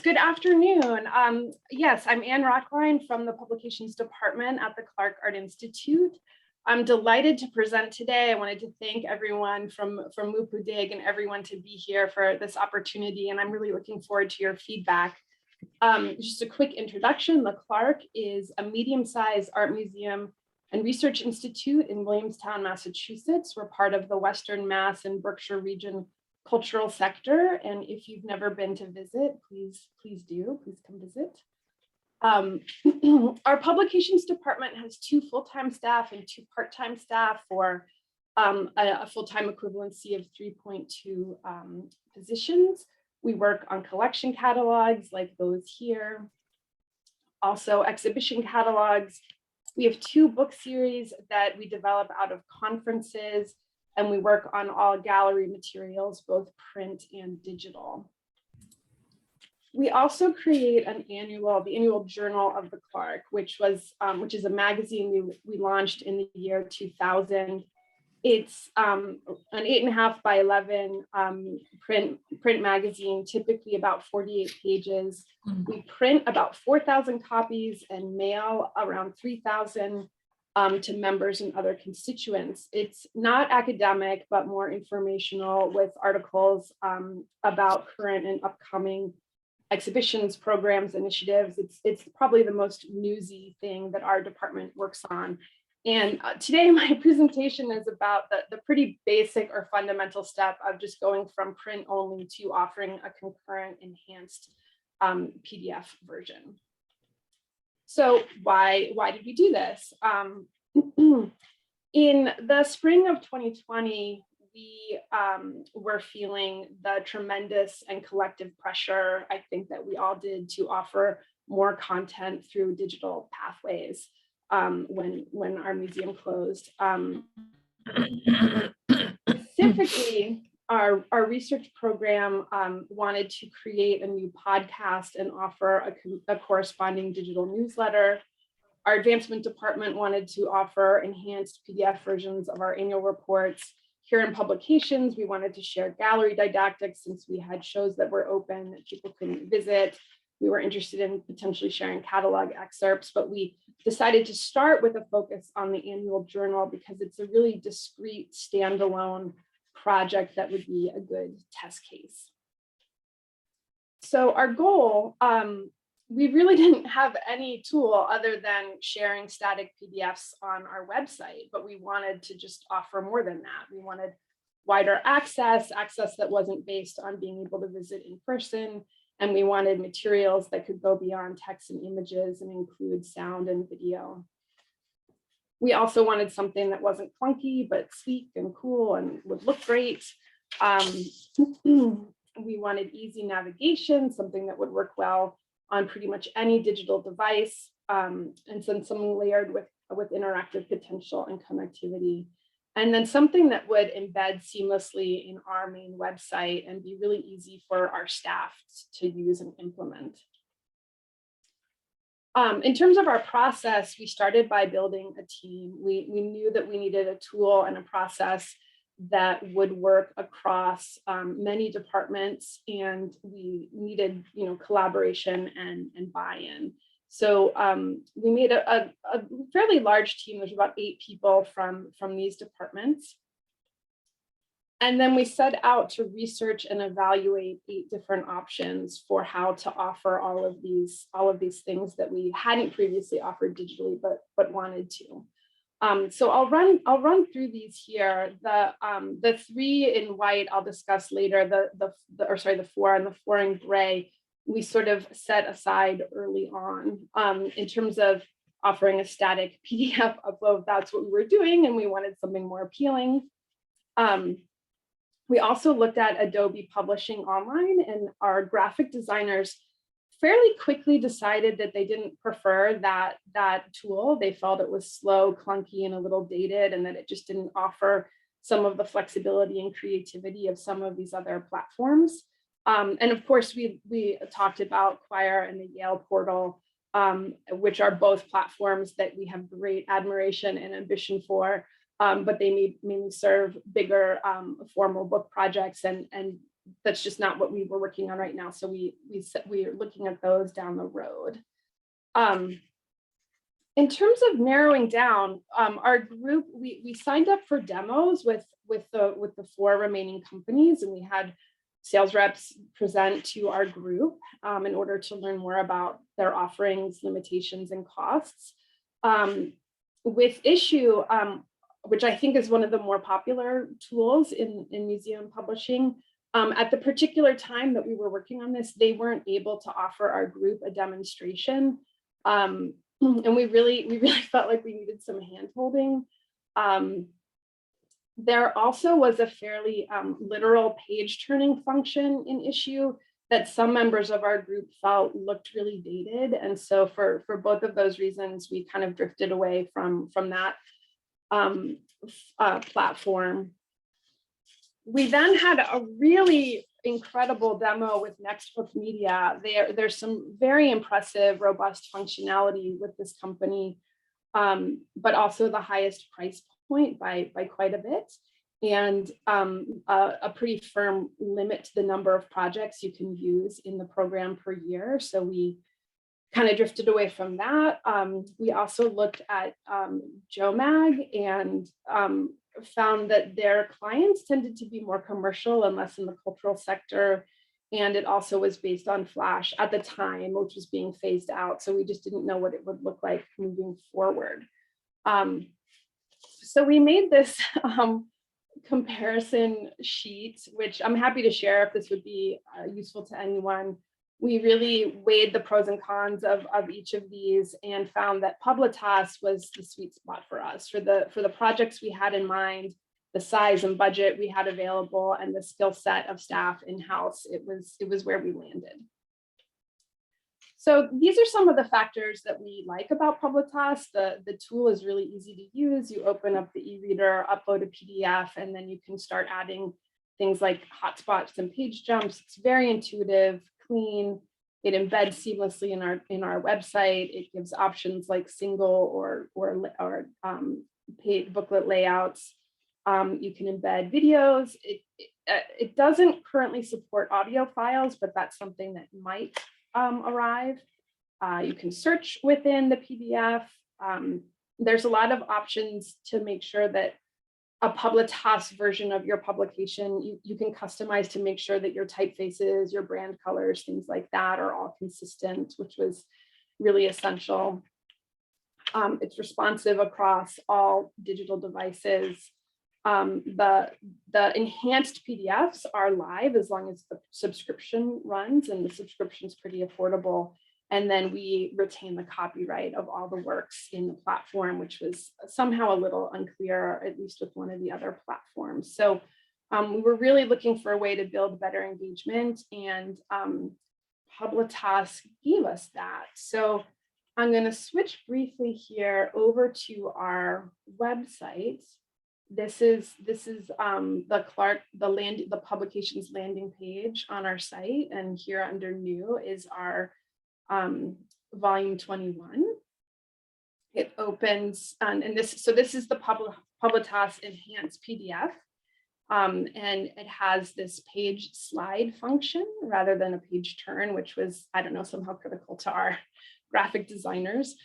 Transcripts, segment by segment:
good afternoon. Yes, I'm Ann Rockline from the Publications Department at the Clark Art Institute. I'm delighted to present today. I wanted to thank everyone from Mupudig and everyone to be here for this opportunity, and I'm really looking forward to your feedback. Just a quick introduction. The Clark is a medium-sized art museum and research institute in Williamstown, Massachusetts. We're part of the Western Mass and Berkshire region cultural sector, and if you've never been to visit, please come visit. Our publications department has 2 full-time staff and 2 part-time staff for a full-time equivalency of 3.2 positions. We work on collection catalogs like those here, also exhibition catalogs. We have 2 book series that we develop out of conferences, and we work on all gallery materials, both print and digital. We also create the annual Journal of the Clark, which is a magazine we launched in the year 2000. It's an 8.5 by 11 print magazine, typically about 48 pages. We print about 4,000 copies and mail around 3,000 to members and other constituents. It's not academic, but more informational with articles about current and upcoming exhibitions, programs, initiatives. It's probably the most newsy thing that our department works on. And today my presentation is about the pretty basic or fundamental step of just going from print only to offering a concurrent enhanced PDF version. So why did we do this? In the spring of 2020, we were feeling the tremendous and collective pressure, I think that we all did, to offer more content through digital pathways when our museum closed. Specifically, our research program wanted to create a new podcast and offer a corresponding digital newsletter. Our advancement department wanted to offer enhanced PDF versions of our annual reports. Here in publications, we wanted to share gallery didactics since we had shows that were open that people couldn't visit. We were interested in potentially sharing catalog excerpts, but we decided to start with a focus on the annual journal because it's a really discrete, standalone project that would be a good test case. So our goal, we really didn't have any tool other than sharing static PDFs on our website, but we wanted to just offer more than that. We wanted wider access that wasn't based on being able to visit in person, and we wanted materials that could go beyond text and images and include sound and video. We also wanted something that wasn't clunky, but sleek and cool and would look great. We wanted easy navigation, something that would work well on pretty much any digital device, and then something layered with interactive potential and connectivity. And then something that would embed seamlessly in our main website and be really easy for our staff to use and implement. In terms of our process, we started by building a team. We knew that we needed a tool and a process that would work across many departments, and we needed, collaboration and buy-in. So we made a fairly large team. There's about 8 people from these departments. And then we set out to research and evaluate 8 different options for how to offer all of these things that we hadn't previously offered digitally, but wanted to. So I'll run through these here. The 3 in white I'll discuss later. The 4 and the 4 in gray we sort of set aside early on in terms of offering a static PDF upload. That's what we were doing, and we wanted something more appealing. We also looked at Adobe Publishing Online, and our graphic designers fairly quickly decided that they didn't prefer that tool. They felt it was slow, clunky, and a little dated, and that it just didn't offer some of the flexibility and creativity of some of these other platforms. And of course, we talked about Quire and the Yale portal, which are both platforms that we have great admiration and ambition for, but they mainly serve bigger formal book projects and that's just not what we were working on right now. So we are looking at those down the road. In terms of narrowing down, our group, we signed up for demos with the 4 remaining companies, and we had sales reps present to our group in order to learn more about their offerings, limitations, and costs. With Issue, which I think is one of the more popular tools in museum publishing, at the particular time that we were working on this, they weren't able to offer our group a demonstration. And we really felt like we needed some hand-holding. There also was a fairly literal page turning function in Issue that some members of our group felt looked really dated. And so for both of those reasons, we kind of drifted away from that platform. We then had a really incredible demo with Nextbook Media. There's some very impressive, robust functionality with this company, but also the highest price point by quite a bit, and a pretty firm limit to the number of projects you can use in the program per year. So we kind of drifted away from that. We also looked at JOMAG and found that their clients tended to be more commercial and less in the cultural sector. And it also was based on Flash at the time, which was being phased out. So we just didn't know what it would look like moving forward. So we made this comparison sheet, which I'm happy to share if this would be useful to anyone. We really weighed the pros and cons of each of these and found that Publitas was the sweet spot for us for the projects we had in mind, the size and budget we had available, and the skill set of staff in-house. It was where we landed. So these are some of the factors that we like about Publitas. The tool is really easy to use. You open up the e-reader, upload a PDF, and then you can start adding things like hotspots and page jumps. It's very intuitive, clean. It embeds seamlessly in our website. It gives options like single or paid booklet layouts. You can embed videos. It doesn't currently support audio files, but that's something that might arrive. You can search within the PDF. There's a lot of options to make sure that a Publitas version of your publication, you can customize to make sure that your typefaces, your brand colors, things like that are all consistent, which was really essential. It's responsive across all digital devices. The enhanced PDFs are live as long as the subscription runs, and the subscription is pretty affordable. And then we retain the copyright of all the works in the platform, which was somehow a little unclear, at least with one of the other platforms. So we were really looking for a way to build better engagement, and Publitas gave us that. So I'm going to switch briefly here over to our website. This is the publications landing page on our site, and here under new is our volume 21. It opens and this is the Publitas enhanced PDF, and it has this page slide function rather than a page turn, which was, I don't know, somehow critical to our graphic designers.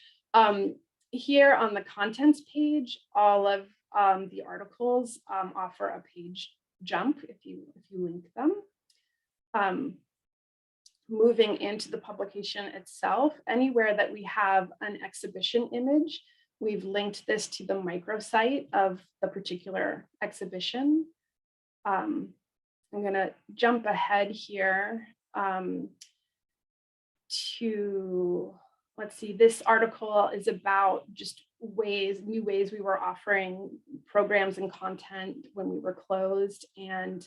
Here on the contents page, all of the articles offer a page jump if you link them. Moving into the publication itself, anywhere that we have an exhibition image, we've linked this to the microsite of the particular exhibition. I'm going to jump ahead here to, let's see, this article is about just new ways we were offering programs and content when we were closed, and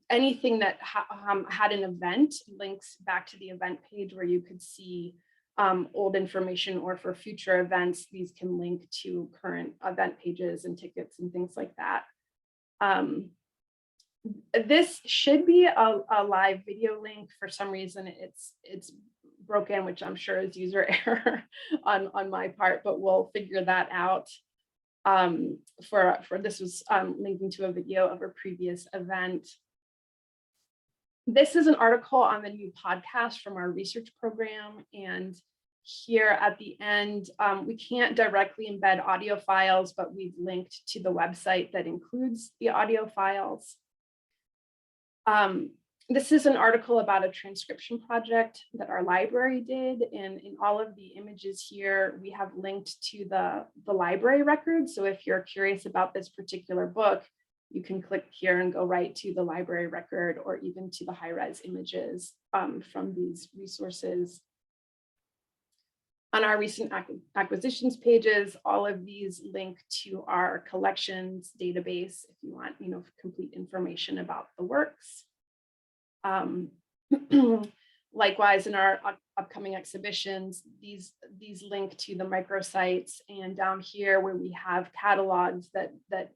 anything that had an event links back to the event page where you could see old information, or for future events, these can link to current event pages and tickets and things like that. This should be a live video link. For some reason, it's broken, which I'm sure is user error on my part, but we'll figure that out. for this was linking to a video of a previous event. This is an article on the new podcast from our research program. And here at the end, we can't directly embed audio files, but we've linked to the website that includes the audio files. This is an article about a transcription project that our library did. And in all of the images here, we have linked to the library record. So if you're curious about this particular book, you can click here and go right to the library record or even to the high-res images from these resources. On our recent acquisitions pages, all of these link to our collections database if you want, complete information about the works. Likewise, in our upcoming exhibitions, these link to the microsites, and down here where we have catalogs that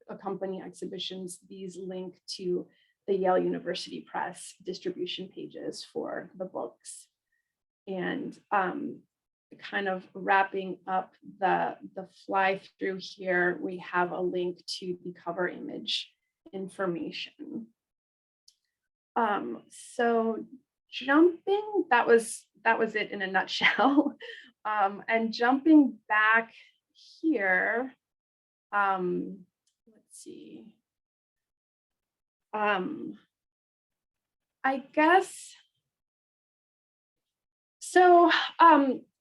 accompany exhibitions, these link to the Yale University Press distribution pages for the books. And kind of wrapping up the fly through here, we have a link to the cover image information. So jumping, that was it in a nutshell. And jumping back here, let's see. I guess, so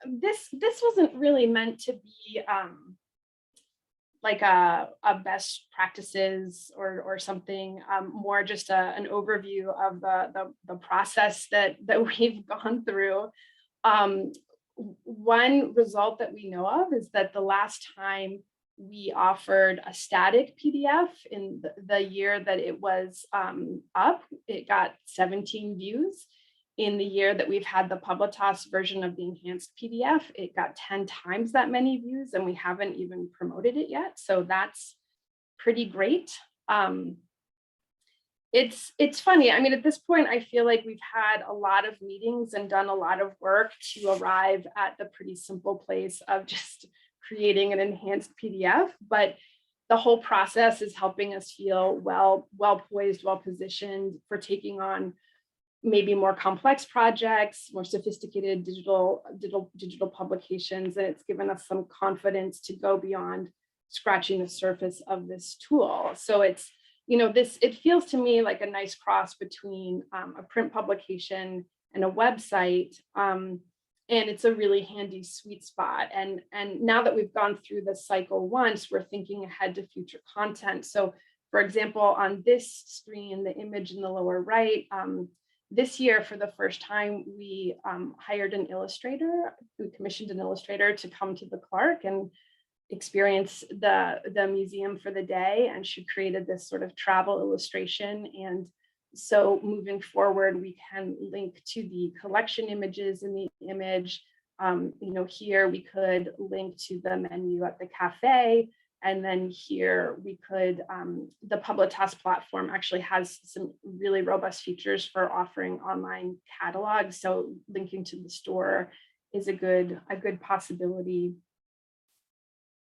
this wasn't really meant to be like a best practices or something, more just an overview of the process that we've gone through. One result that we know of is that the last time we offered a static PDF in the year that it was up, it got 17 views. In the year that we've had the Publitas version of the enhanced PDF, it got 10 times that many views, and we haven't even promoted it yet. So that's pretty great. It's funny. I mean, at this point, I feel like we've had a lot of meetings and done a lot of work to arrive at the pretty simple place of just creating an enhanced PDF, but the whole process is helping us feel well poised, well positioned for taking on maybe more complex projects, more sophisticated digital publications, and it's given us some confidence to go beyond scratching the surface of this tool. So it's, it feels to me like a nice cross between a print publication and a website, and it's a really handy sweet spot. And now that we've gone through the cycle once, we're thinking ahead to future content. So for example, on this screen, the image in the lower right, this year, for the first time, we hired an illustrator. We commissioned an illustrator to come to the Clark and experience the museum for the day. And she created this sort of travel illustration. And so moving forward, we can link to the collection images in the image. Here we could link to the menu at the cafe. And then here we could, the Publitas platform actually has some really robust features for offering online catalogs. So linking to the store is a good possibility.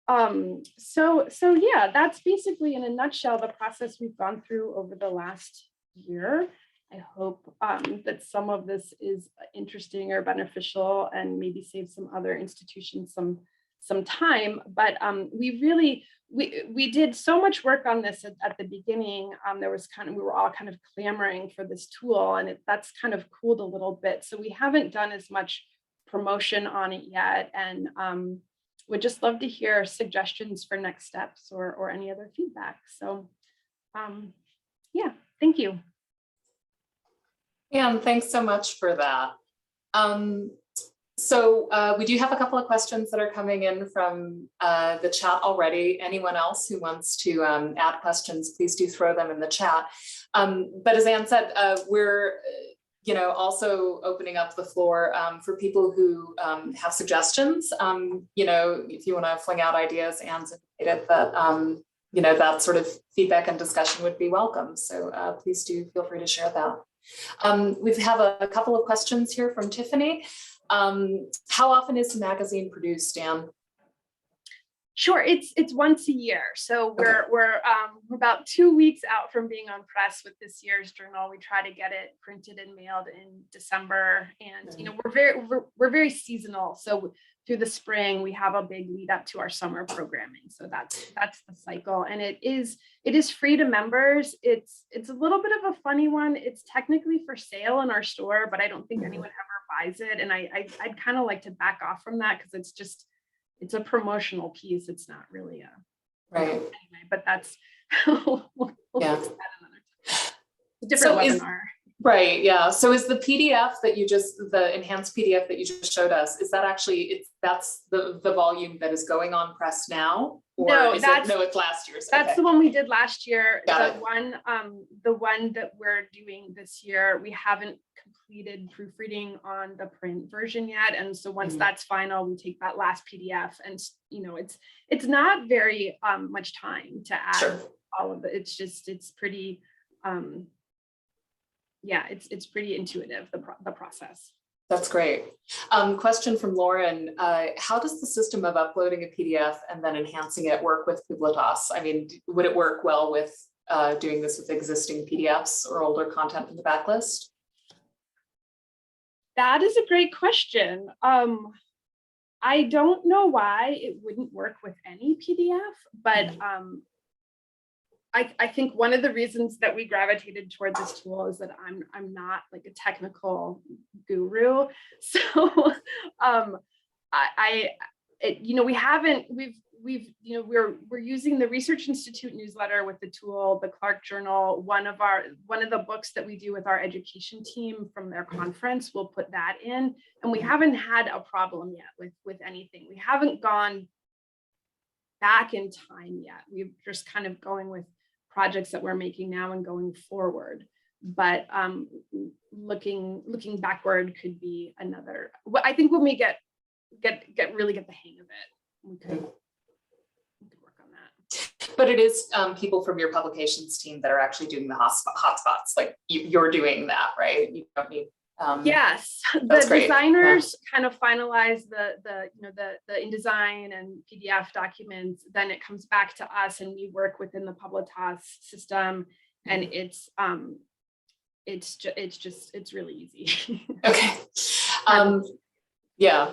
So yeah, that's basically in a nutshell the process we've gone through over the last year. I hope that some of this is interesting or beneficial and maybe save some other institutions some time, but we did so much work on this at the beginning. There was we were all kind of clamoring for this tool, and that's kind of cooled a little bit. So we haven't done as much promotion on it yet, and would just love to hear suggestions for next steps or any other feedback. So yeah, thank you. And thanks so much for that. So we do have a couple of questions that are coming in from the chat already. Anyone else who wants to add questions, please do throw them in the chat. But as Anne said, we're also opening up the floor for people who have suggestions. If you want to fling out ideas, Anne's indicated that that sort of feedback and discussion would be welcome. So please do feel free to share that. We have a couple of questions here from Tiffany. How often is the magazine produced, Dan? Sure, it's once a year. So we're about 2 weeks out from being on press with this year's journal. We try to get it printed and mailed in December, and we're very seasonal. So through the spring, we have a big lead up to our summer programming. So that's the cycle, and it is free to members. It's a little bit of a funny one. It's technically for sale in our store, but I don't think anyone ever buys it, and I'd kind of like to back off from that because it's a promotional piece. It's not really right. Anyway, but that's we'll Yeah. fix that another time. A different webinar. Right. Yeah. So is the PDF that the enhanced PDF that you just showed us, is that actually, that's the volume that is going on press now? Or No, it's last year's. That's the one we did last year. Got it. The one that we're doing this year, we haven't completed proofreading on the print version yet. And so once that's final, we take that last PDF, and it's not very much time to add all of it. It's pretty it's pretty intuitive, the process. That's great. Question from Lauren. How does the system of uploading a PDF and then enhancing it work with Publitas? I mean, would it work well with doing this with existing PDFs or older content in the backlist? That is a great question. I don't know why it wouldn't work with any PDF, but I think one of the reasons that we gravitated toward this tool is that I'm not like a technical guru. So we're using the Research Institute newsletter with the tool, the Clark Journal. One of the books that we do with our education team from their conference, we'll put that in, and we haven't had a problem yet with anything. We haven't gone back in time yet. We're just kind of going with projects that we're making now and going forward. But looking backward could be another. I think when we really get the hang of it, we could work on that. But it is people from your publications team that are actually doing the hotspots. Like you're doing that, right? You don't need. Yes, the designers kind of finalize the InDesign and PDF documents. Then it comes back to us, and we work within the Publitas system, and it's really easy. Okay. Yeah.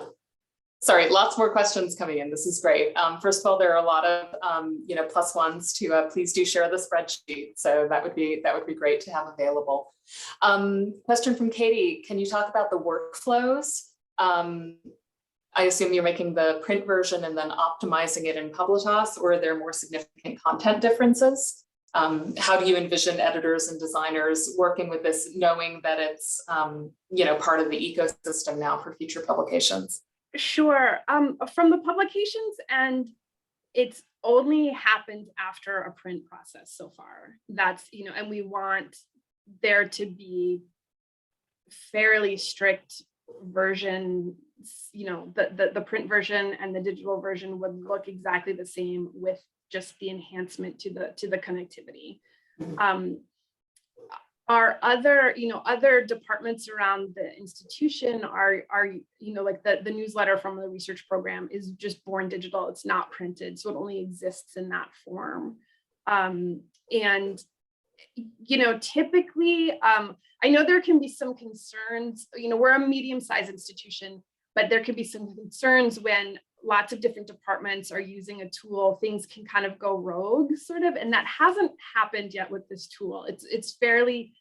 Sorry, lots more questions coming in. This is great. First of all, there are a lot of plus ones to please do share the spreadsheet. So that would be great to have available. Question from Katie: can you talk about the workflows? I assume you're making the print version and then optimizing it in Publitas, or are there more significant content differences? How do you envision editors and designers working with this, knowing that it's part of the ecosystem now for future publications? Sure. From the publications, and it's only happened after a print process so far. That's, and we want there to be fairly strict version, the print version and the digital version would look exactly the same with just the enhancement to the connectivity. Our other departments around the institution are like the newsletter from the research program is just born digital. It's not printed, so it only exists in that form. And typically, I know there can be some concerns. We're a medium-sized institution, but there could be some concerns when lots of different departments are using a tool. Things can kind of go rogue, sort of, and that hasn't happened yet with this tool. It's fairly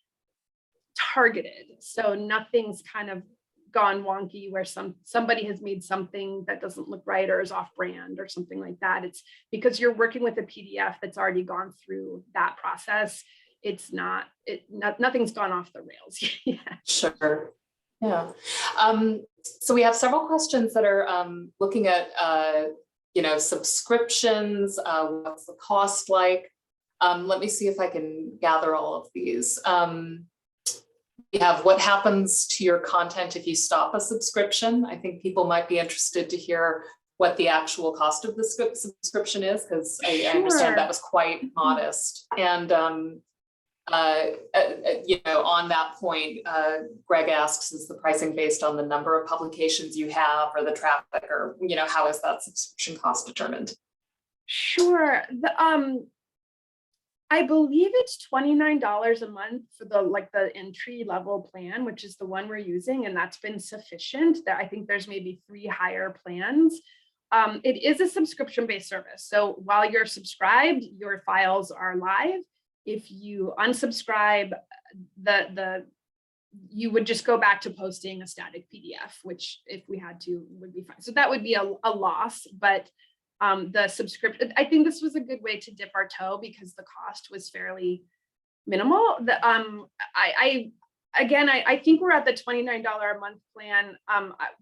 targeted, so nothing's kind of gone wonky where somebody has made something that doesn't look right or is off brand or something like that. It's because you're working with a PDF that's already gone through that process. It's nothing's gone off the rails yet. Sure. Yeah. So we have several questions that are looking at subscriptions. What's the cost like? Let me see if I can gather all of these. We have what happens to your content if you stop a subscription. I think people might be interested to hear what the actual cost of the subscription is, because I understand that was quite modest. And on that point, Greg asks, is the pricing based on the number of publications you have or the traffic, or how is that subscription cost determined? Sure. I believe it's $29 a month for the entry level plan, which is the one we're using, and that's been sufficient. That I think there's maybe 3 higher plans. It is a subscription-based service. So while you're subscribed, your files are live. If you unsubscribe, you would just go back to posting a static PDF, which if we had to would be fine. So that would be a loss, but the subscription, I think this was a good way to dip our toe because the cost was fairly minimal. I think we're at the $29 a month plan,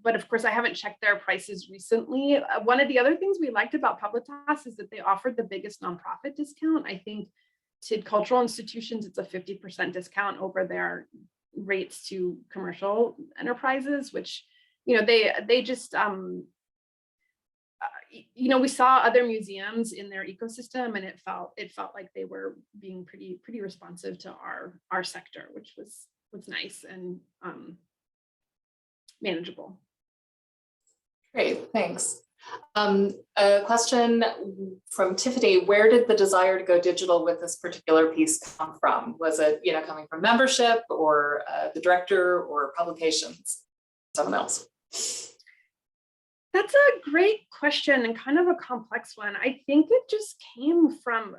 but of course I haven't checked their prices recently. One of the other things we liked about Publitas is that they offered the biggest nonprofit discount. I think to cultural institutions, it's a 50% discount over their rates to commercial enterprises, which, they just, we saw other museums in their ecosystem, and it felt like they were being pretty responsive to our sector, which was nice and manageable. Great, thanks. A question from Tiffany: where did the desire to go digital with this particular piece come from? Was it, coming from membership or the director or publications? Someone else. That's a great question and kind of a complex one. I think it just came from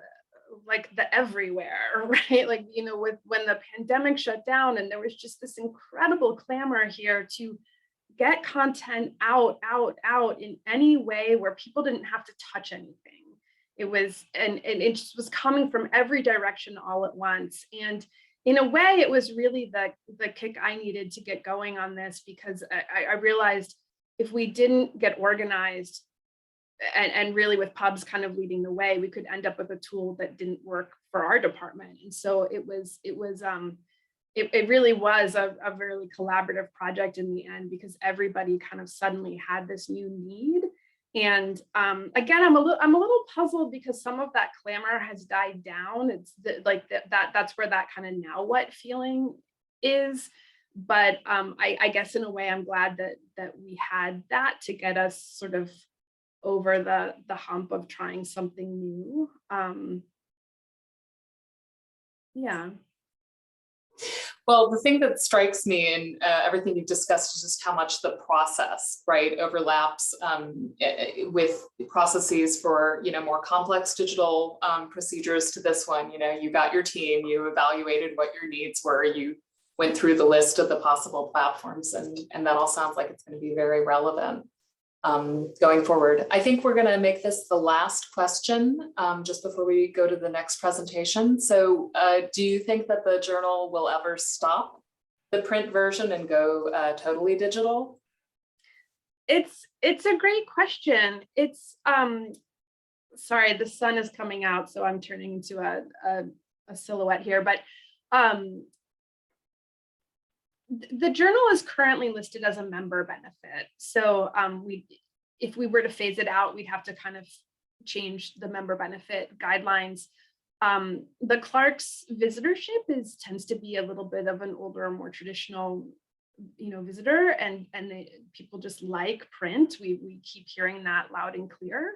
like the everywhere, right? Like, when the pandemic shut down and there was just this incredible clamor here to get content out in any way where people didn't have to touch anything. It was, and it just was coming from every direction all at once. And in a way, it was really the kick I needed to get going on this, because I realized if we didn't get organized and really with pubs kind of leading the way, we could end up with a tool that didn't work for our department. And so it really was a really collaborative project in the end, because everybody kind of suddenly had this new need. And again, I'm a little puzzled because some of that clamor has died down. It's that's where that kind of now what feeling is. But I guess in a way, I'm glad that we had that to get us sort of over the hump of trying something new. Yeah. Well, the thing that strikes me in everything you've discussed is just how much the process, right, overlaps with processes for, more complex digital procedures to this one. You got your team, you evaluated what your needs were, you went through the list of the possible platforms, and that all sounds like it's going to be very relevant going forward. I think we're going to make this the last question just before we go to the next presentation. So do you think that the journal will ever stop the print version and go totally digital? It's a great question. It's sorry, the sun is coming out, so I'm turning into a silhouette here, but the journal is currently listed as a member benefit. So if we were to phase it out, we'd have to kind of change the member benefit guidelines. The Clark's visitorship tends to be a little bit of an older, more traditional, visitor, and people just like print. We keep hearing that loud and clear.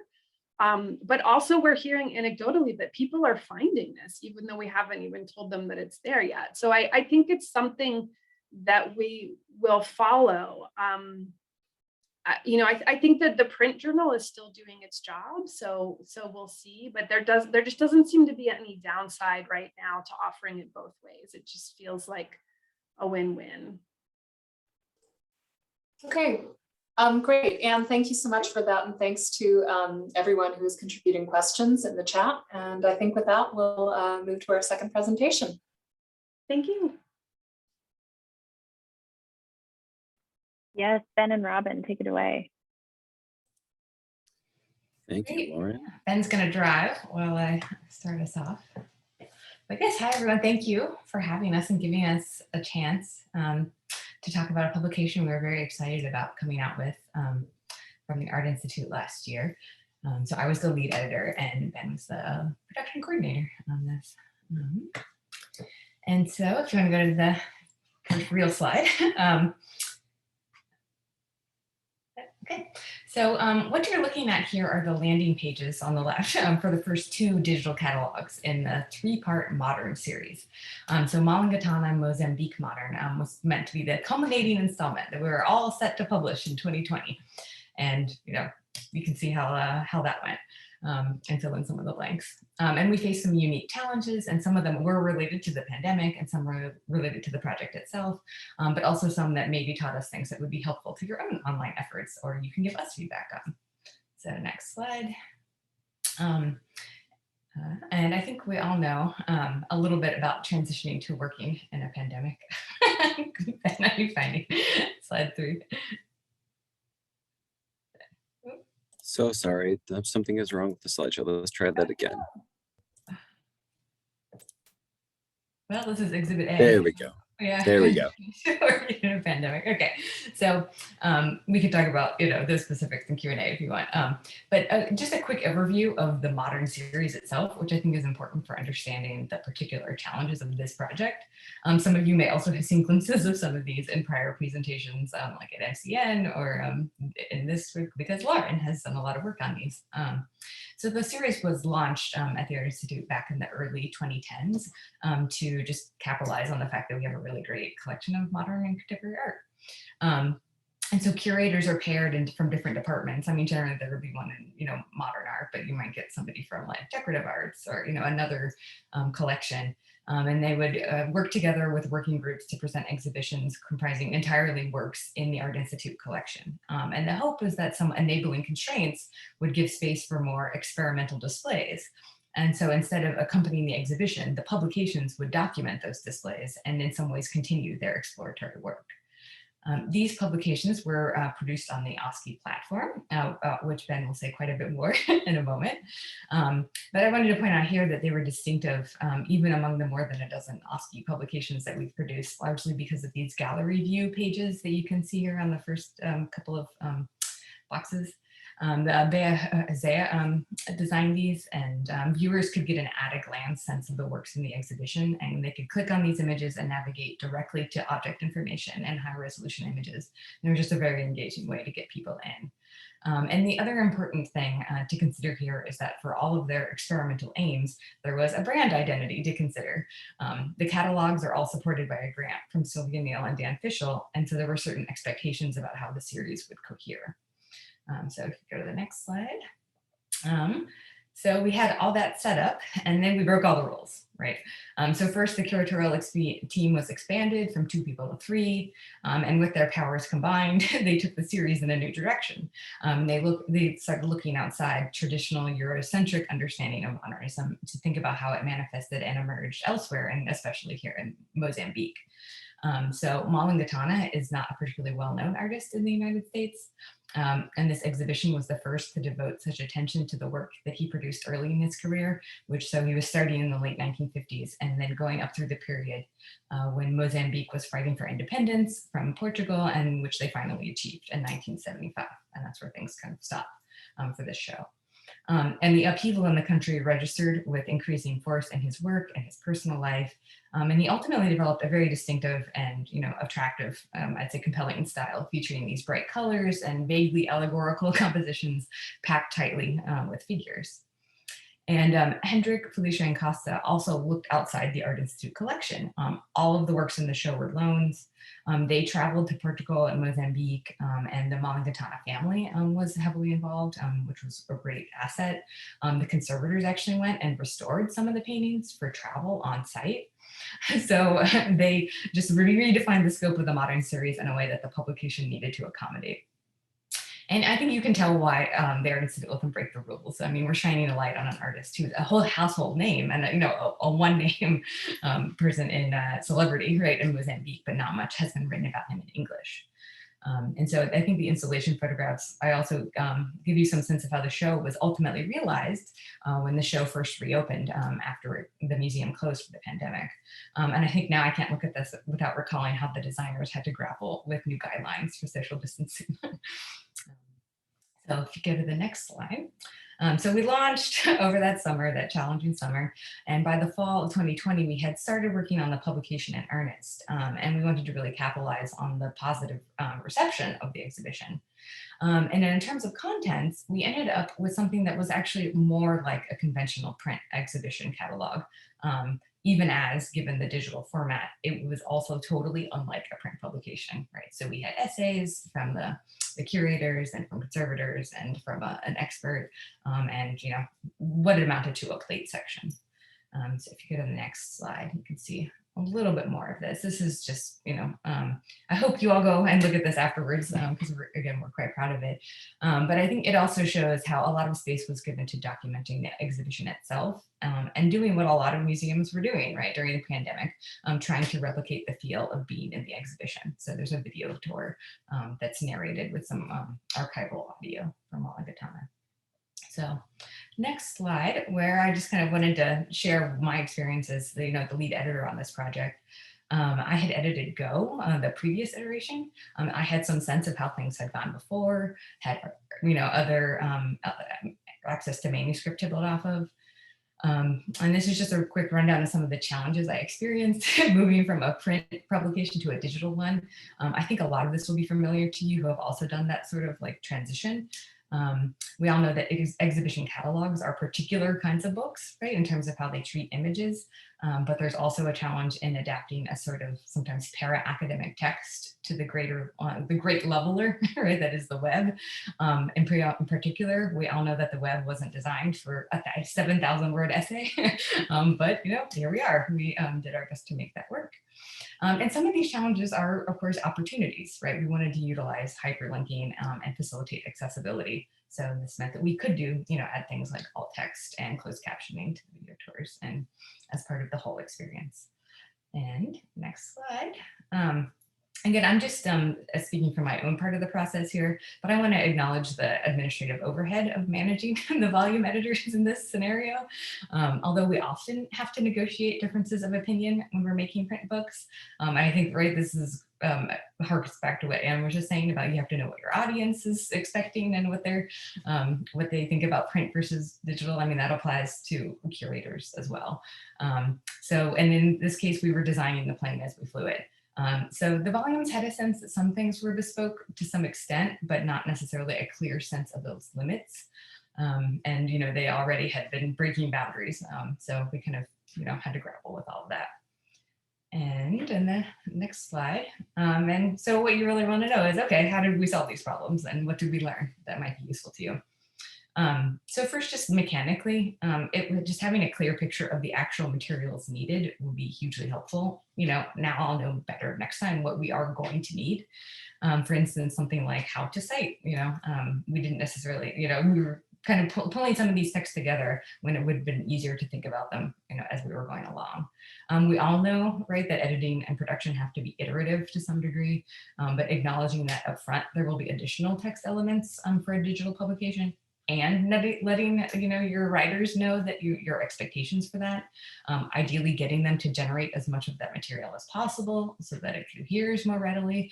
But also we're hearing anecdotally that people are finding this, even though we haven't even told them that it's there yet. So I think it's something that we will follow. I think that the print journal is still doing its job, so we'll see. But there just doesn't seem to be any downside right now to offering it both ways. It just feels like a win-win. Okay, great. Anne, thank you so much for that, and thanks to everyone who's contributing questions in the chat. And I think with that, we'll move to our second presentation. Thank you. Yes, Ben and Robin, take it away. Thank Great. you, Lauren. Ben's going to drive while I start us off. But yes, hi everyone. Thank you for having us and giving us a chance to talk about a publication we're very excited about coming out with from the Art Institute last year. So I was the lead editor and Ben was the production coordinator on this. And so if you want to go to the kind of real slide. Okay, So what you're looking at here are the landing pages on the left for the first 2 digital catalogs in the 3-part Modern series. So Malangatana Mozambique Modern was meant to be the culminating installment that we were all set to publish in 2020. And you can see how that went. And fill in some of the blanks. And we faced some unique challenges, and some of them were related to the pandemic and some were related to the project itself, but also some that maybe taught us things that would be helpful to your own online efforts, or you can give us feedback on. So next slide. And I think we all know a little bit about transitioning to working in a pandemic. And I'm finding slide 3. So sorry, something is wrong with the slideshow. Let's try that again. Well, this is exhibit A. There we go. Yeah. There we go. Working in a pandemic. Okay, so we could talk about those specifics in Q&A if you want. But just a quick overview of the Modern series itself, which I think is important for understanding the particular challenges of this project. Some of you may also have seen glimpses of some of these in prior presentations, like at MCN or in this group, because Lauren has done a lot of work on these. So the series was launched at the Art Institute back in the early 2010s to just capitalize on the fact that we have a really great collection of modern and contemporary art. And so curators are paired from different departments. I mean, generally there would be one in, modern art, but you might get somebody from like decorative arts or, another collection. And they would work together with working groups to present exhibitions comprising entirely works in the Art Institute collection. And the hope was that some enabling constraints would give space for more experimental displays. And so instead of accompanying the exhibition, the publications would document those displays and in some ways continue their exploratory work. These publications were produced on the OSCE platform, which Ben will say quite a bit more in a moment. But I wanted to point out here that they were distinctive, even among the more than a dozen OSCE publications that we've produced, largely because of these gallery view pages that you can see here on the first couple of boxes. Zaya designed these, and viewers could get an at-a-glance sense of the works in the exhibition, and they could click on these images and navigate directly to object information and high-resolution images. They're just a very engaging way to get people in. And the other important thing to consider here is that for all of their experimental aims, there was a brand identity to consider. The catalogs are all supported by a grant from Sylvia Neal and Dan Fischel, and so there were certain expectations about how the series would cohere. So if you go to the next slide. So we had all that set up, and then we broke all the rules, right? So first, the curatorial team was expanded from 2 people to 3, and with their powers combined, they took the series in a new direction. They started looking outside traditional Eurocentric understanding of modernism to think about how it manifested and emerged elsewhere, and especially here in Mozambique. So Malangatana is not a particularly well-known artist in the United States. And this exhibition was the first to devote such attention to the work that he produced early in his career, so he was starting in the late 1950s and then going up through the period when Mozambique was fighting for independence from Portugal, and which they finally achieved in 1975. And that's where things kind of stopped for this show. And the upheaval in the country registered with increasing force in his work and his personal life. And he ultimately developed a very distinctive and, attractive, I'd say compelling style, featuring these bright colors and vaguely allegorical compositions packed tightly with figures. And Hendrik, Felicia, and Costa also looked outside the Art Institute collection. All of the works in the show were loans. They traveled to Portugal and Mozambique, and the Malangatana family was heavily involved, which was a great asset. The conservators actually went and restored some of the paintings for travel on site. So they just redefined the scope of the Modern series in a way that the publication needed to accommodate. And I think you can tell why the Art Institute let them break the rules. I mean, we're shining a light on an artist who's a whole household name and a one-name person in celebrity, right, in Mozambique, but not much has been written about him in English. And so I think the installation photographs, I also give you some sense of how the show was ultimately realized when the show first reopened after the museum closed for the pandemic. And I think now I can't look at this without recalling how the designers had to grapple with new guidelines for social distancing. So if you go to the next slide. So we launched over that summer, that challenging summer. And by the fall of 2020, we had started working on the publication in earnest. And we wanted to really capitalize on the positive reception of the exhibition. And in terms of contents, we ended up with something that was actually more like a conventional print exhibition catalog. Even as, given the digital format, it was also totally unlike a print publication, right? So we had essays from the curators and from conservators and from an expert, and what it amounted to a plate section. So if you go to the next slide, you can see a little bit more of this. This is just, I hope you all go and look at this afterwards, because we're quite proud of it. But I think it also shows how a lot of space was given to documenting the exhibition itself, and doing what a lot of museums were doing, right, during the pandemic, trying to replicate the feel of being in the exhibition. So there's a video tour that's narrated with some archival audio from Malangatana. So next slide, where I just kind of wanted to share my experience as the lead editor on this project. I had edited Go, the previous iteration. I had some sense of how things had gone before, had other access to manuscript to build off of. And this is just a quick rundown of some of the challenges I experienced moving from a print publication to a digital one. I think a lot of this will be familiar to you who have also done that sort of like transition. We all know that exhibition catalogs are particular kinds of books, right, in terms of how they treat images, but there's also a challenge in adapting a sort of sometimes para-academic text to the great leveler, right, that is the web. In particular, we all know that the web wasn't designed for a 7,000 word essay, but here we are. We did our best to make that work. And some of these challenges are, of course, opportunities, right? We wanted to utilize hyperlinking and facilitate accessibility. So this meant that we could do, add things like alt text and closed captioning to the video tours and as part of the whole experience. And next slide. Again, I'm just speaking from my own part of the process here, but I want to acknowledge the administrative overhead of managing the volume editors in this scenario. Although we often have to negotiate differences of opinion when we're making print books. I think, right, this is harks back to what Anne was just saying about you have to know what your audience is expecting and what they think about print versus digital. I mean, that applies to curators as well. And in this case, we were designing the plane as we flew it. So the volumes had a sense that some things were bespoke to some extent, but not necessarily a clear sense of those limits. And, they already had been breaking boundaries. So we kind of, had to grapple with all of that. And in the next slide. And so what you really want to know is, okay, how did we solve these problems and what did we learn that might be useful to you? So first, just mechanically, just having a clear picture of the actual materials needed will be hugely helpful. Now I'll know better next time what we are going to need. For instance, something like how to cite, we didn't necessarily, we were kind of pulling some of these texts together when it would have been easier to think about them, as we were going along. We all know, right, that editing and production have to be iterative to some degree, but acknowledging that upfront, there will be additional text elements for a digital publication. And letting your writers know that your expectations for that, ideally getting them to generate as much of that material as possible so that it coheres more readily.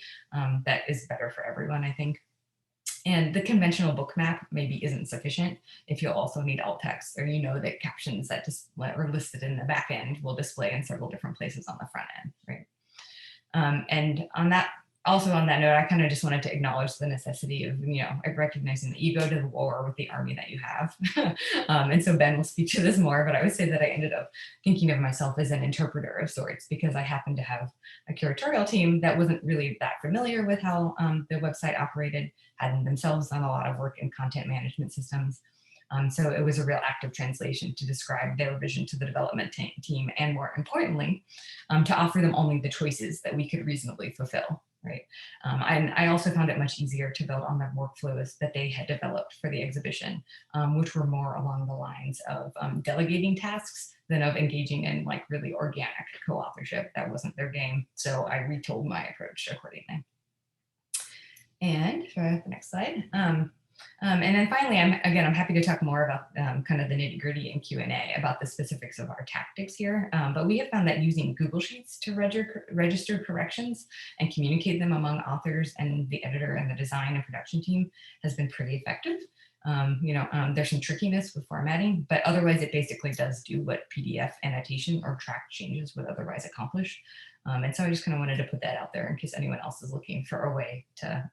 That is better for everyone, I think. And the conventional book map maybe isn't sufficient if you also need alt text, or that captions that just are listed in the back end will display in several different places on the front end, right? And on that note, I kind of just wanted to acknowledge the necessity of, recognizing that you go to the war with the army that you have. And so Ben will speak to this more, but I would say that I ended up thinking of myself as an interpreter of sorts because I happened to have a curatorial team that wasn't really that familiar with how the website operated, hadn't themselves done a lot of work in content management systems. So it was a real act of translation to describe their vision to the development team, and more importantly, to offer them only the choices that we could reasonably fulfill. Right. And I also found it much easier to build on the workflows that they had developed for the exhibition, which were more along the lines of delegating tasks than of engaging in really organic co-authorship. That wasn't their game. So I retooled my approach accordingly. And for the next slide. And then finally, I'm happy to talk more about kind of the nitty gritty in Q&A about the specifics of our tactics here. But we have found that using Google Sheets to register corrections and communicate them among authors and the editor and the design and production team has been pretty effective. There's some trickiness with formatting, but otherwise it basically does do what PDF annotation or track changes would otherwise accomplish. And so I just kind of wanted to put that out there in case anyone else is looking for a way to,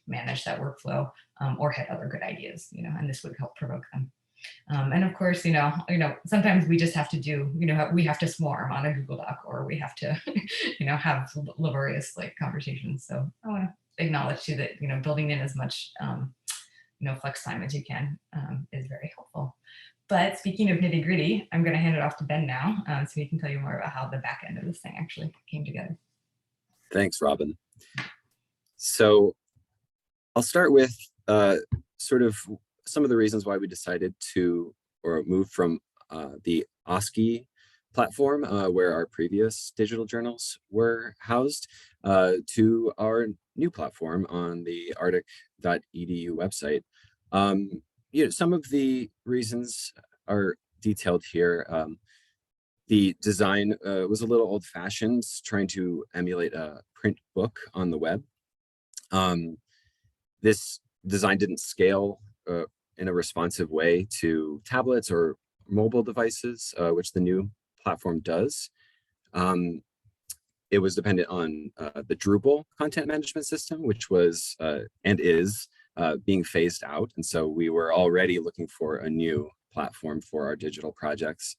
manage that workflow or had other good ideas, and this would help provoke them. And of course, sometimes we just have to do, we have to swarm on a Google Doc, or we have to, have laborious conversations. So I want to acknowledge too that, building in as much, flex time as you can is very helpful. But speaking of nitty gritty, I'm going to hand it off to Ben now, so he can tell you more about how the back end of this thing actually came together. Thanks, Robin. So I'll start with sort of some of the reasons why we decided to move from the OSCE platform, where our previous digital journals were housed, to our new platform on the arctic.edu website. Some of the reasons are detailed here. The design was a little old-fashioned, trying to emulate a print book on the web. This design didn't scale in a responsive way to tablets or mobile devices, which the new platform does. It was dependent on the Drupal content management system, which was and is being phased out. And so we were already looking for a new platform for our digital projects.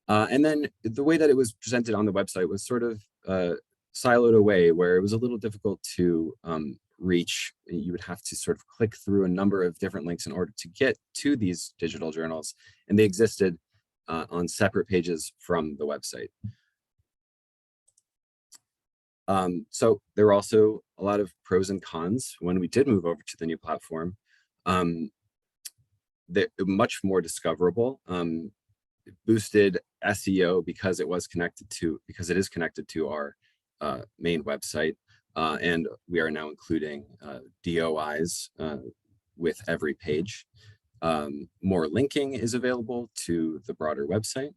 And then the way that it was presented on the website was sort of siloed away, where it was a little difficult to reach. You would have to sort of click through a number of different links in order to get to these digital journals, and they existed on separate pages from the website. So there were also a lot of pros and cons when we did move over to the new platform. They're much more discoverable. It boosted SEO because it is connected to our main website. And we are now including DOIs with every page. More linking is available to the broader website.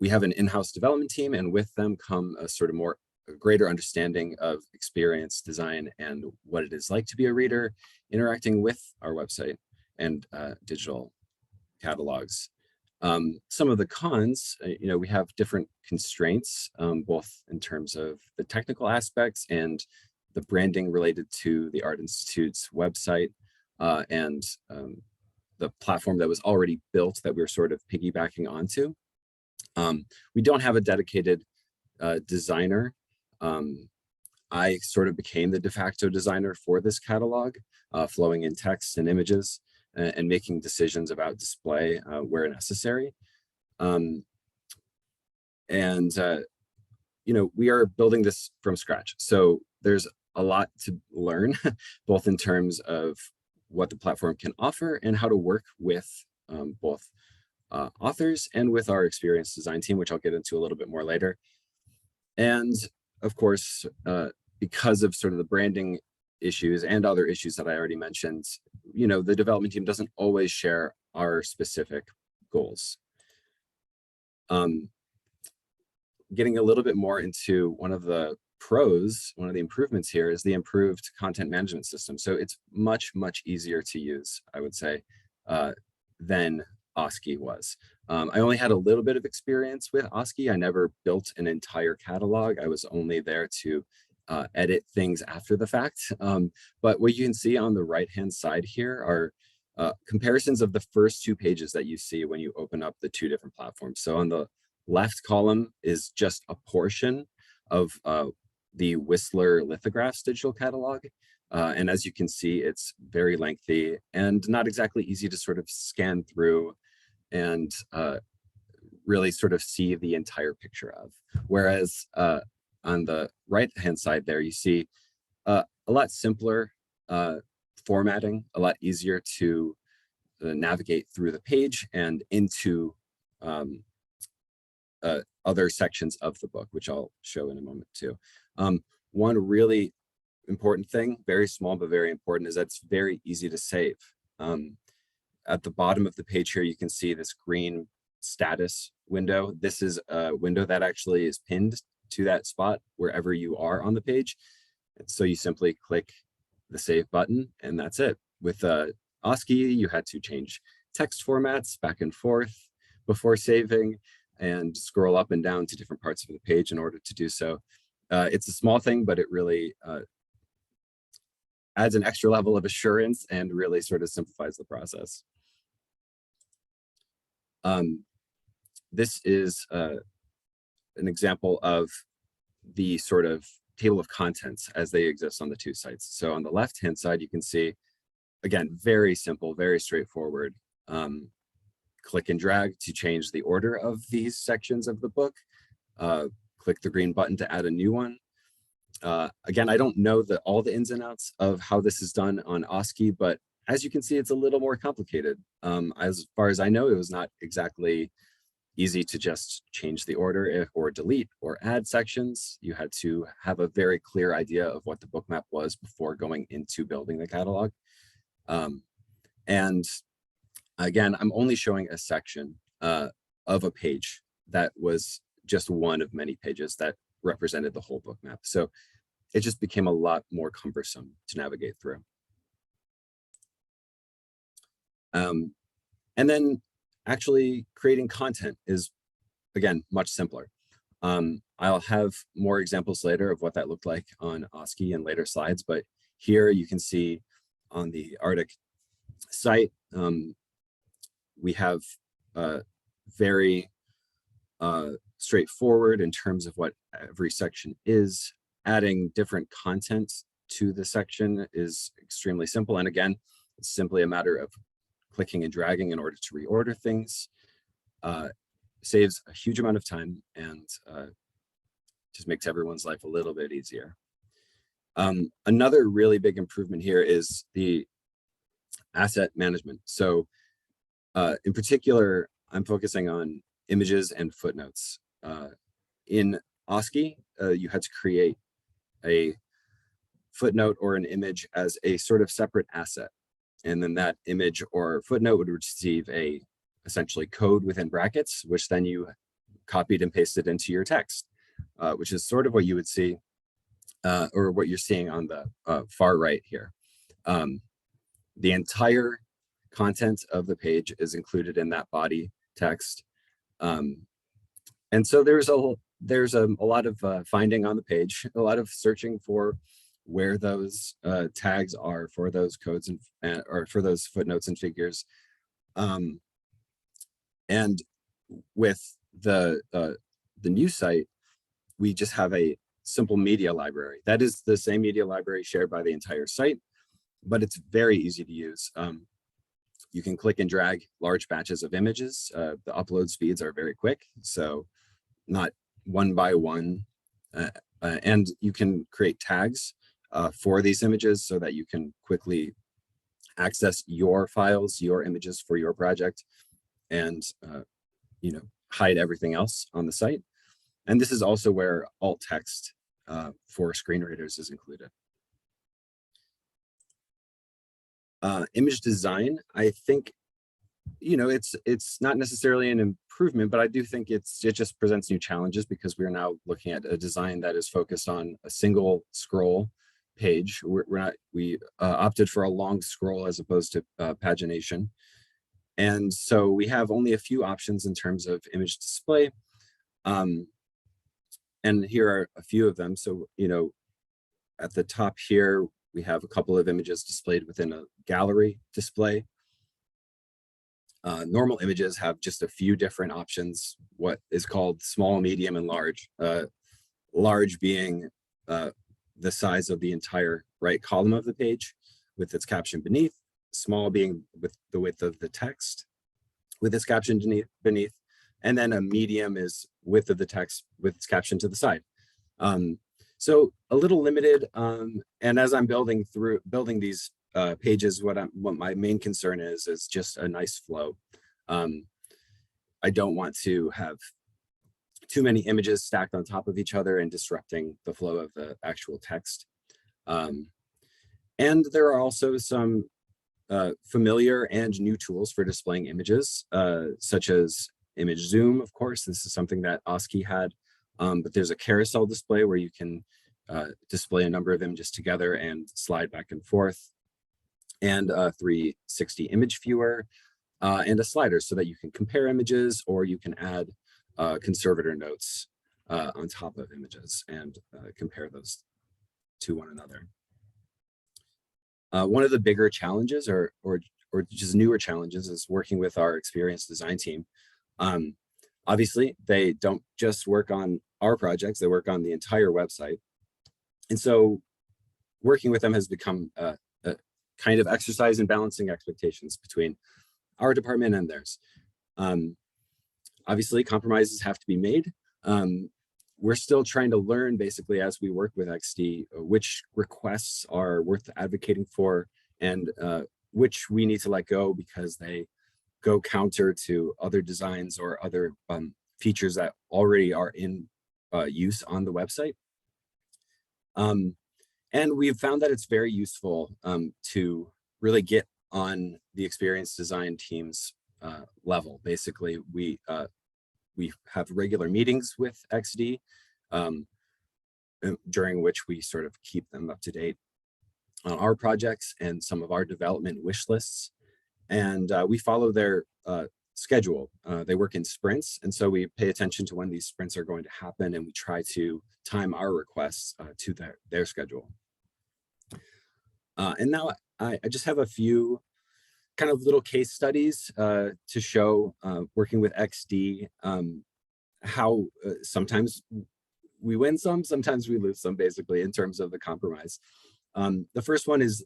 We have an in-house development team, and with them come a sort of greater understanding of experience design and what it is like to be a reader interacting with our website and digital catalogs. Some of the cons, we have different constraints, both in terms of the technical aspects and the branding related to the Art Institute's website and the platform that was already built that we're sort of piggybacking onto. We don't have a dedicated designer. I sort of became the de facto designer for this catalog, flowing in text and images and making decisions about display where necessary. We are building this from scratch. So there's a lot to learn, both in terms of what the platform can offer and how to work with both authors and with our experienced design team, which I'll get into a little bit more later. And of course, because of sort of the branding issues and other issues that I already mentioned, the development team doesn't always share our specific goals. Getting a little bit more into one of the improvements here is the improved content management system. So it's much, much easier to use, I would say, than OSCE was. I only had a little bit of experience with OSCE. I never built an entire catalog. I was only there to edit things after the fact. But what you can see on the right-hand side here are comparisons of the first two pages that you see when you open up the two different platforms. So on the left column is just a portion of the Whistler Lithographs digital catalog. And as you can see, it's very lengthy and not exactly easy to sort of scan through and really sort of see the entire picture of. Whereas on the right-hand side there, you see a lot simpler formatting, a lot easier to navigate through the page and into other sections of the book, which I'll show in a moment too. One really important thing, very small but very important, is that it's very easy to save. At the bottom of the page here, you can see this green status window. This is a window that actually is pinned to that spot wherever you are on the page. And so you simply click the save button and that's it. With OSCI, you had to change text formats back and forth before saving and scroll up and down to different parts of the page in order to do so. It's a small thing, but it really adds an extra level of assurance and really sort of simplifies the process. This is an example of the sort of table of contents as they exist on the two sites. So on the left-hand side, you can see, again, very simple, very straightforward. Click and drag to change the order of these sections of the book. Click the green button to add a new one. Again, I don't know all the ins and outs of how this is done on OSCI, but as you can see, it's a little more complicated. As far as I know, it was not exactly easy to just change the order or delete or add sections. You had to have a very clear idea of what the book map was before going into building the catalog. And again, I'm only showing a section of a page that was just one of many pages that represented the whole book map. So it just became a lot more cumbersome to navigate through. And then actually creating content is, again, much simpler. I'll have more examples later of what that looked like on OSCI in later slides, but here you can see on the Arctic site, we have very straightforward in terms of what every section is. Adding different content to the section is extremely simple. And again, it's simply a matter of clicking and dragging in order to reorder things. Saves a huge amount of time and just makes everyone's life a little bit easier. Another really big improvement here is the asset management. So in particular, I'm focusing on images and footnotes. In OSCI, you had to create a footnote or an image as a sort of separate asset. And then that image or footnote would receive a essentially code within brackets, which then you copied and pasted into your text, which is sort of what you would see or what you're seeing on the far right here. The entire content of the page is included in that body text. And so there's a lot of finding on the page, a lot of searching for where those tags are for those codes and or for those footnotes and figures. And with the new site, we just have a simple media library. That is the same media library shared by the entire site, but it's very easy to use. You can click and drag large batches of images. The upload speeds are very quick, so not one by one. And you can create tags for these images so that you can quickly access your files, your images for your project, and hide everything else on the site. And this is also where alt text for screen readers is included. Image design, I think, it's not necessarily an improvement, but I do think it just presents new challenges because we are now looking at a design that is focused on a single scroll page. We opted for a long scroll as opposed to pagination. And so we have only a few options in terms of image display. And here are a few of them. So, at the top here, we have a couple of images displayed within a gallery display. Normal images have just a few different options, what is called small, medium, and large. Large being the size of the entire right column of the page with its caption beneath, small being with the width of the text with its caption beneath, and then a medium is width of the text with its caption to the side. So a little limited, and as I'm building these pages, what my main concern is just a nice flow. I don't want to have too many images stacked on top of each other and disrupting the flow of the actual text. And there are also some familiar and new tools for displaying images, such as image zoom, of course. This is something that OSCI had, but there's a carousel display where you can display a number of images together and slide back and forth. and a 360 image viewer, and a slider so that you can compare images, or you can add conservator notes on top of images and compare those to one another. One of the bigger challenges or just newer challenges is working with our experienced design team. Obviously, they don't just work on our projects, they work on the entire website. And so working with them has become a kind of exercise in balancing expectations between our department and theirs. Obviously, compromises have to be made. We're still trying to learn, basically, as we work with XD, which requests are worth advocating for and which we need to let go because they go counter to other designs or other features that already are in use on the website. And we've found that it's very useful to really get on the experienced design team's level. Basically, we have regular meetings with XD during which we sort of keep them up to date on our projects and some of our development wish lists. And we follow their schedule. They work in sprints, and so we pay attention to when these sprints are going to happen, and we try to time our requests to their schedule. And now I just have a few kind of little case studies to show working with XD how sometimes we win some, sometimes we lose some, basically, in terms of the compromise. The first one is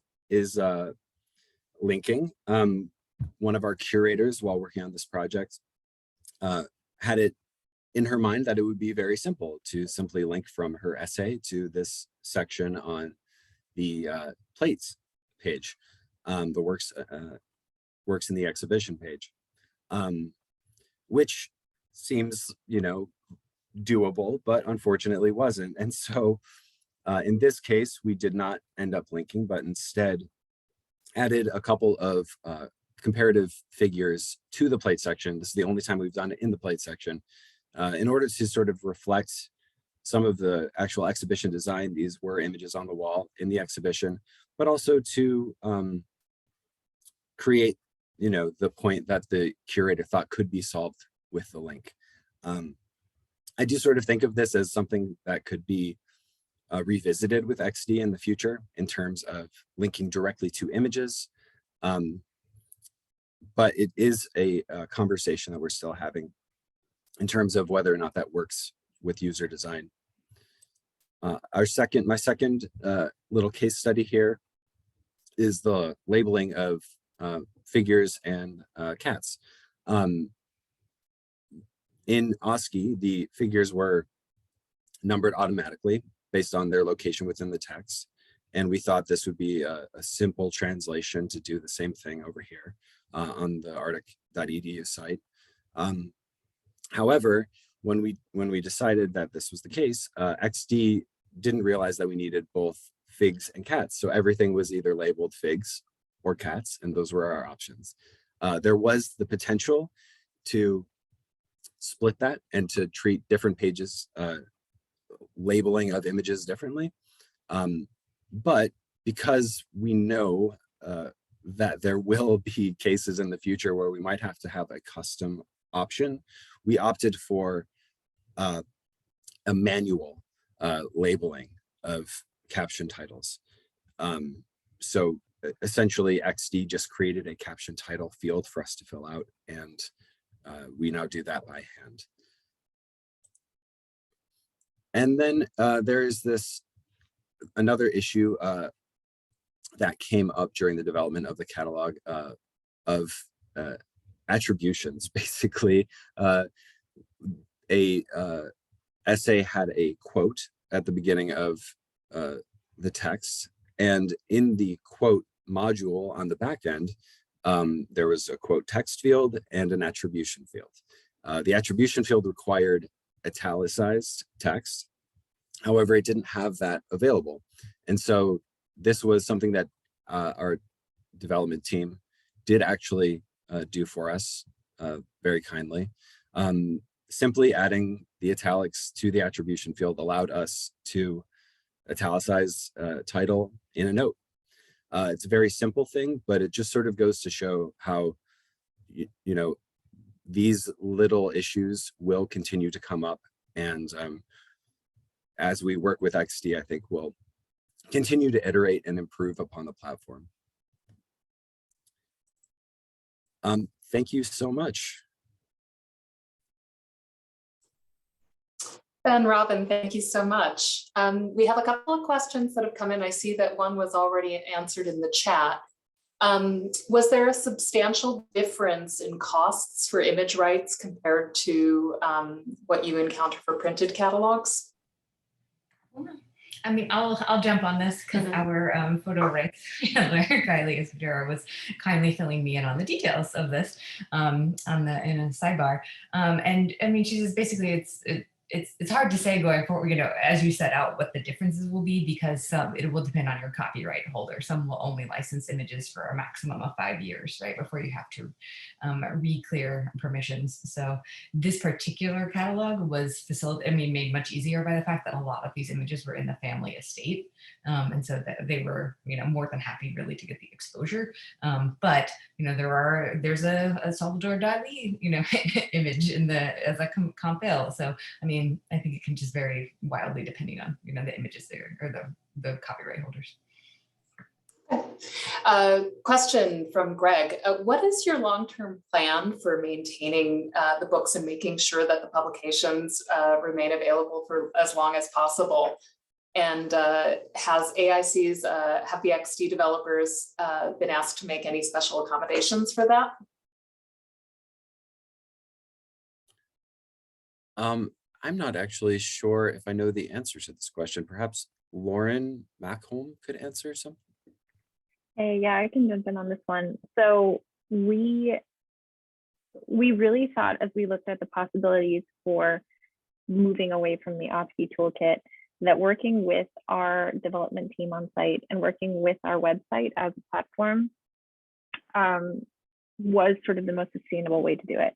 linking. One of our curators, while working on this project, had it in her mind that it would be very simple to simply link from her essay to this section on the plates page, the works in the exhibition page, which seems, doable, but unfortunately wasn't. And so in this case, we did not end up linking, but instead added a couple of comparative figures to the plate section. This is the only time we've done it in the plate section, in order to sort of reflect some of the actual exhibition design. These were images on the wall in the exhibition, but also to create, the point that the curator thought could be solved with the link. I do sort of think of this as something that could be revisited with XD in the future in terms of linking directly to images. But it is a conversation that we're still having in terms of whether or not that works with user design. My second little case study here is the labeling of figures and cats. In OSCE, the figures were numbered automatically based on their location within the text. And we thought this would be a simple translation to do the same thing over here on the arctic.edu site. However, when we decided that this was the case, XD didn't realize that we needed both figs and cats. So everything was either labeled figs or cats, and those were our options. There was the potential to split that and to treat different pages labeling of images differently. But because we know that there will be cases in the future where we might have to have a custom option, we opted for a manual labeling of caption titles. So essentially, XD just created a caption title field for us to fill out, and we now do that by hand. And then there's another issue that came up during the development of the catalog of attributions. Basically, a essay had a quote at the beginning of the text, and in the quote module on the back end, there was a quote text field and an attribution field. The attribution field required italicized text. However, it didn't have that available. And so this was something that our development team did actually do for us very kindly. Simply adding the italics to the attribution field allowed us to italicize title in a note. It's a very simple thing, but it just sort of goes to show how, you know, these little issues will continue to come up. And as we work with XD, I think we'll continue to iterate and improve upon the platform. Thank you so much. Ben, Robin, thank you so much. We have a couple of questions that have come in. I see that one was already answered in the chat. Was there a substantial difference in costs for image rights compared to what you encounter for printed catalogs? I mean, I'll jump on this because our photo rights handler, Kylie Isadora, was kindly filling me in on the details of this in a sidebar. And I mean, she says basically it's hard to say going forward, you know, as you set out what the differences will be, because it will depend on your copyright holder. Some will only license images for a maximum of 5 years, right, before you have to re-clear permissions. So this particular catalog was made much easier by the fact that a lot of these images were in the family estate. And so that they were, you know, more than happy really to get the exposure. But, you know, there's a Salvador Dali, you know, image as a comp bill. So, I mean, I think it can just vary wildly depending on, you know, the images there or the copyright holders. Question from Greg. What is your long-term plan for maintaining the books and making sure that the publications remain available for as long as possible? And has AIC's, have the XD developers been asked to make any special accommodations for that? I'm not actually sure if I know the answer to this question. Perhaps Lauren Macholm could answer something. Hey, yeah, I can jump in on this one. So we really thought, as we looked at the possibilities for moving away from the OPSI toolkit, that working with our development team on site and working with our website as a platform was sort of the most sustainable way to do it.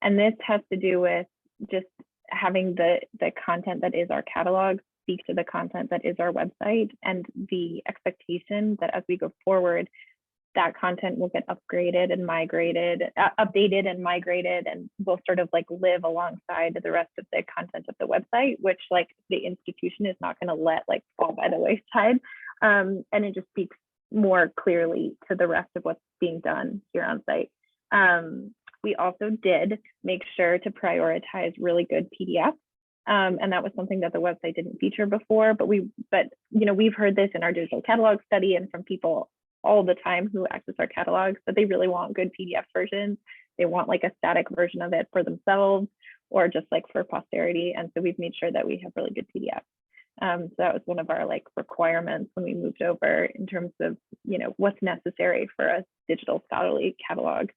And this has to do with just having the content that is our catalog speak to the content that is our website, and the expectation that as we go forward, that content will get updated and migrated, and will sort of like live alongside the rest of the content of the website, which like the institution is not going to let like fall by the wayside. And it just speaks more clearly to the rest of what's being done here on site. We also did make sure to prioritize really good PDFs. And that was something that the website didn't feature before, but you know, we've heard this in our digital catalog study and from people all the time who access our catalogs, that they really want good PDF versions. They want like a static version of it for themselves or just like for posterity. And so we've made sure that we have really good PDFs. So that was one of our like requirements when we moved over in terms of, you know, what's necessary for a digital scholarly catalog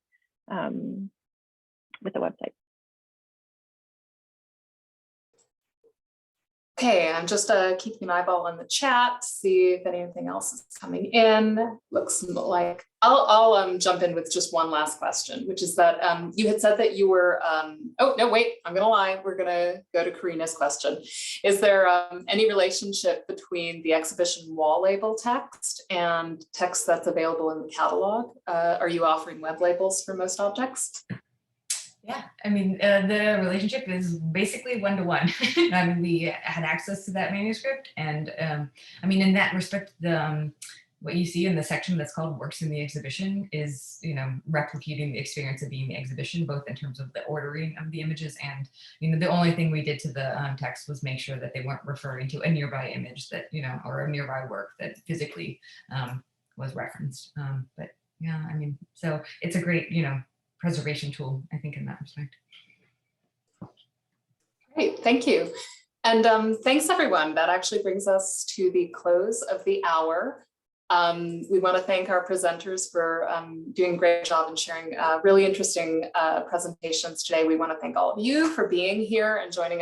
with the website. Okay, I'm just keeping an eyeball on the chat to see if anything else is coming in. Looks like I'll jump in with just one last question, which is that you had said that you were, oh, no, wait, I'm gonna lie. We're gonna go to Karina's question. Is there any relationship between the exhibition wall label text and text that's available in the catalog? Are you offering web labels for most objects? Yeah, I mean, the relationship is basically one-to-one. I mean, we had access to that manuscript, and I mean, in that respect, what you see in the section that's called Works in the Exhibition is, you know, replicating the experience of being the exhibition, both in terms of the ordering of the images and, you know, the only thing we did to the text was make sure that they weren't referring to a nearby image that, you know, or a nearby work that physically was referenced. But yeah, I mean, so it's a great, you know, preservation tool, I think, in that respect. Great, thank you. And thanks everyone. That actually brings us to the close of the hour. We want to thank our presenters for doing a great job and sharing really interesting presentations today. We want to thank all of you for being here and joining us.